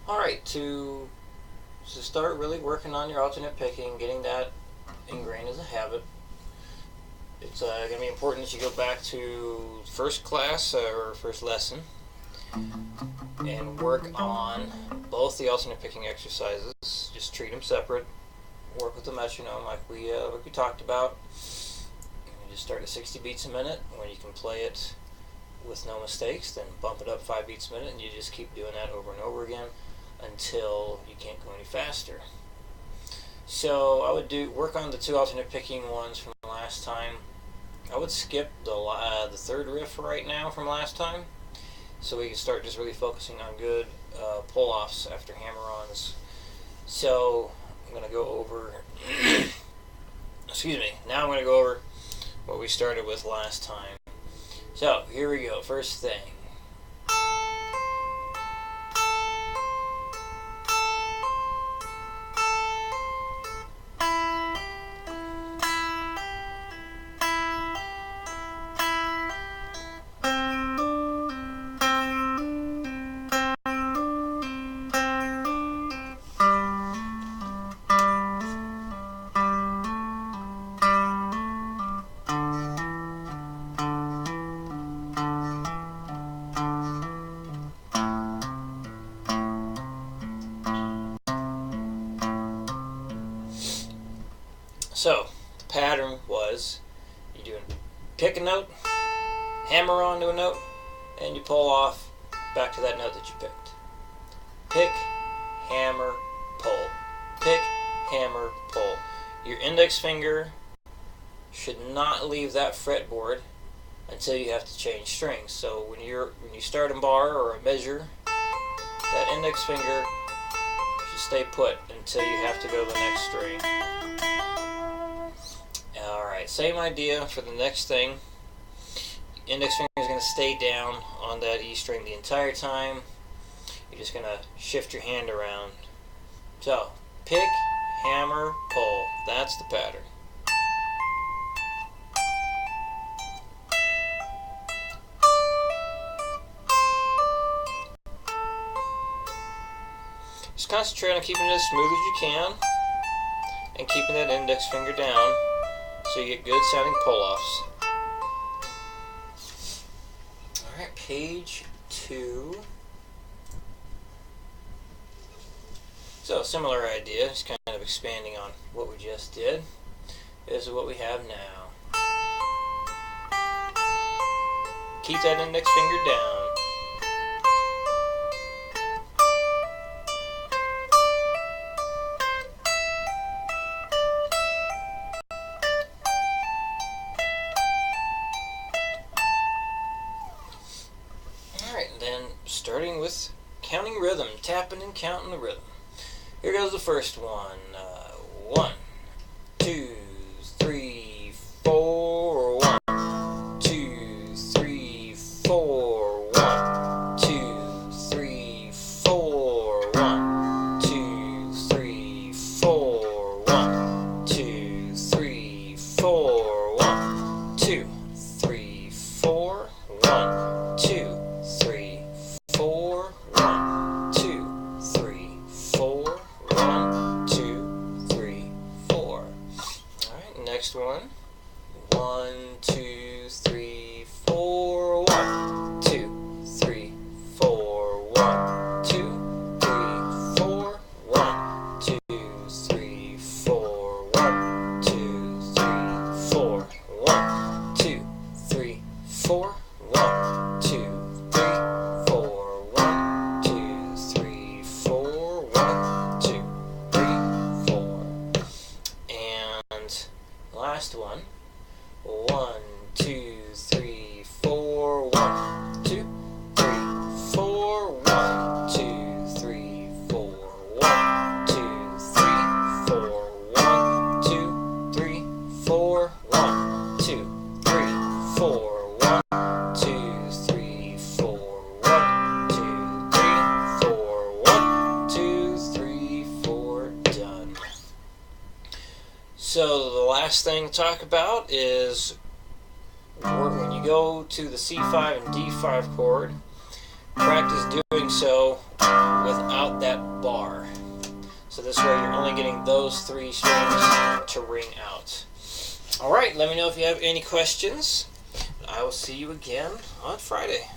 Alright, to start really working on your alternate picking, getting that ingrained as a habit, it's going to be important that you go back to first class or first lesson and work on both the alternate picking exercises. Just treat them separate. Work with the metronome like we talked about. You just start at 60 beats a minute. When you can play it with no mistakes, then bump it up 5 beats a minute, and you just keep doing that over and over again until you can't go any faster. So I would work on the two alternate picking ones from last time. I would skip the third riff right now from last time, so we can start just really focusing on good pull-offs after hammer-ons. So I'm going to go over excuse me, now I'm going to go over what we started with last time. So here we go. First thing, so the pattern was you do pick a note, hammer on to a note, and you pull off back to that note that you picked. Pick, hammer, pull. Pick, hammer, pull. Your index finger should not leave that fretboard until you have to change strings. So when you start a bar or a measure, that index finger should stay put until you have to go to the next string. Alright, same idea for the next thing. The index finger is going to stay down on that E string the entire time. You're just going to shift your hand around. So, pick, hammer, pull. That's the pattern. Just concentrate on keeping it as smooth as you can and keeping that index finger down so you get good sounding pull-offs. Alright, page 2. So, similar idea, just kind of expanding on what we just did. This is what we have now. Keep that index finger down. Then starting with counting rhythm, tapping and counting the rhythm. Here goes the first one. 1, 2, 3, 4. 1, 2, 3, 4. 1, 2, 3, 4. 1, 2, 3, 4. 1, 2, 3, 4. 1, 2, 3, 4. 1, 2. 4, 1, 2, 3, 4, 1, 2, 3, 4. Alright, next one. 1, 2, 3, 4, 1, 2, 3, 4, 1, 2, 3, 4, 1, 2, 3, 4, 1, 2, 3, 4, 1, 2, 3, 4, 1, 2, 1, 2, 3, 4, 1, 2, 3, 4, 1, 2, 3, 4, 1, 2, 3, 4, 1, 2, 3, 4, 1, 2, 3, 4, 1, 2, 3, 4, 1, 2, 3, 4, 1, 2, 3, 4, done. So the last thing to talk about is when you go to the C5 and D5 chord, practice doing so without that bar. So this way you're only getting those 3 strings to ring out. Alright, let me know if you have any questions. I will see you again on Friday.